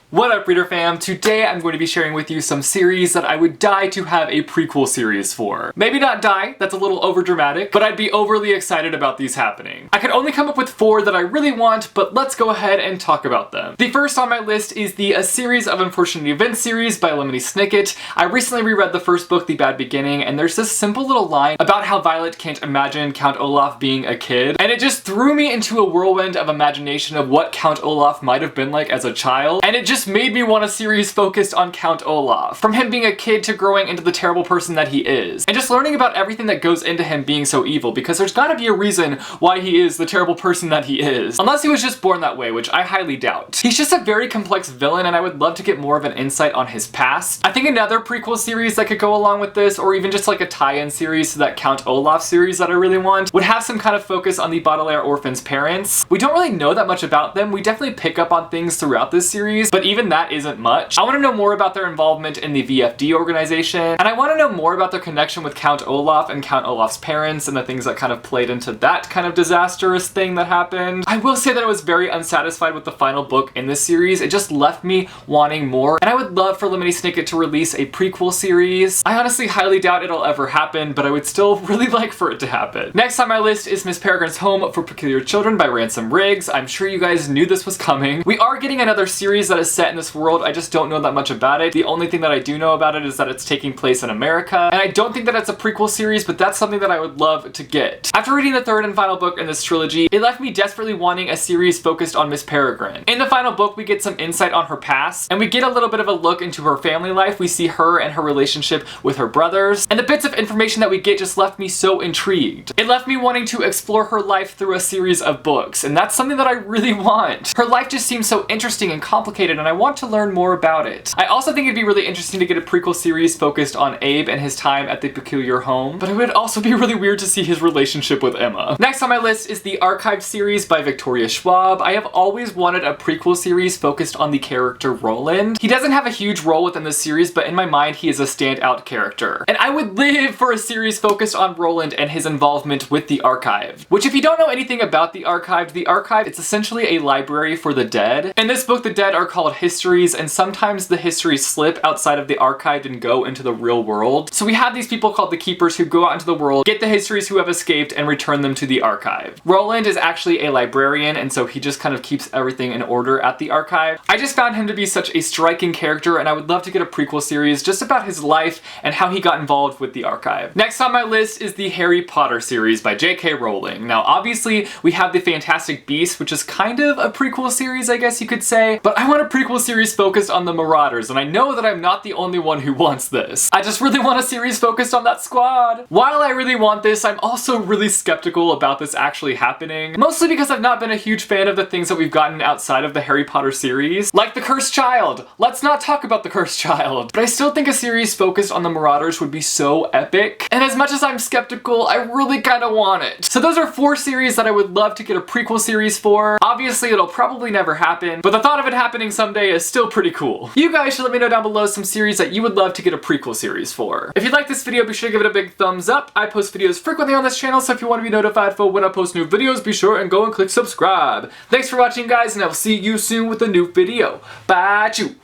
What up, reader fam? Today I'm going to be sharing with you some series that I would die to have a prequel series for. Maybe not die, that's a little overdramatic, but I'd be overly excited about these happening. I could only come up with 4 that I really want, but let's go ahead and talk about them. The first on my list is the A Series of Unfortunate Events series by Lemony Snicket. I recently reread the first book, The Bad Beginning, and there's this simple little line about how Violet can't imagine Count Olaf being a kid, and it just threw me into a whirlwind of imagination of what Count Olaf might have been like as a child, and it just made me want a series focused on Count Olaf. From him being a kid to growing into the terrible person that he is. And just learning about everything that goes into him being so evil, because there's gotta be a reason why he is the terrible person that he is. Unless he was just born that way, which I highly doubt. He's just a very complex villain, and I would love to get more of an insight on his past. I think another prequel series that could go along with this, or even just like a tie-in series to that Count Olaf series that I really want, would have some kind of focus on the Baudelaire orphans' parents. We don't really know that much about them. We definitely pick up on things throughout this series, but even that isn't much. I want to know more about their involvement in the VFD organization, and I want to know more about their connection with Count Olaf and Count Olaf's parents and the things that kind of played into that kind of disastrous thing that happened. I will say that I was very unsatisfied with the final book in this series. It just left me wanting more, and I would love for Lemony Snicket to release a prequel series. I honestly highly doubt it'll ever happen, but I would still really like for it to happen. Next on my list is Miss Peregrine's Home for Peculiar Children by Ransom. I'm sure you guys knew this was coming. We are getting another series that is set in this world. I just don't know that much about it. The only thing that I do know about it is that it's taking place in America, and I don't think that it's a prequel series, but that's something that I would love to get. After reading the third and final book in this trilogy, it left me desperately wanting a series focused on Miss Peregrine. In the final book, we get some insight on her past, and we get a little bit of a look into her family life. We see her and her relationship with her brothers, and the bits of information that we get just left me so intrigued. It left me wanting to explore her life through a series of books, and that's something that I really want. Her life just seems so interesting and complicated, and I want to learn more about it. I also think it'd be really interesting to get a prequel series focused on Abe and his time at the Peculiar Home, but it would also be really weird to see his relationship with Emma. Next on my list is the Archived series by Victoria Schwab. I have always wanted a prequel series focused on the character Roland. He doesn't have a huge role within the series, but in my mind he is a standout character. And I would live for a series focused on Roland and his involvement with the Archived. Which, if you don't know anything about the Archived, it's essentially a library for the dead. In this book, the dead are called histories, and sometimes the histories slip outside of the Archived and go into the real world. So we have these people called the Keepers who go out into the world, get the histories who have escaped, and return them to the Archive. Roland is actually a librarian, and so he just kind of keeps everything in order at the Archive. I just found him to be such a striking character, and I would love to get a prequel series just about his life and how he got involved with the Archive. Next on my list is the Harry Potter series by J.K. Rowling. Now, obviously, we have the Fantastic Beasts, which is kind of a prequel series, I guess you could say, but I want a prequel series focused on the Marauders, and I know that I'm not the only one who wants this. I just really want a series focused on that squad. While I really want this, I'm also really skeptical about this actually happening, mostly because I've not been a huge fan of the things that we've gotten outside of the Harry Potter series, like the Cursed Child. Let's not talk about the Cursed Child. But I still think a series focused on the Marauders would be so epic, and as much as I'm skeptical, I really kind of want it. So those are 4 series that I would love to get a prequel series for. Obviously, it'll probably never happen, but the thought of it happening someday is still pretty cool. You guys should let me know down below some series that you would love to get a prequel series for. If you like this video, be sure to give it a big thumbs up. I post videos frequently on this channel, so if you want to be notified for when I post new videos, be sure and go and click subscribe. Thanks for watching, guys, and I will see you soon with a new video. Bye, choo!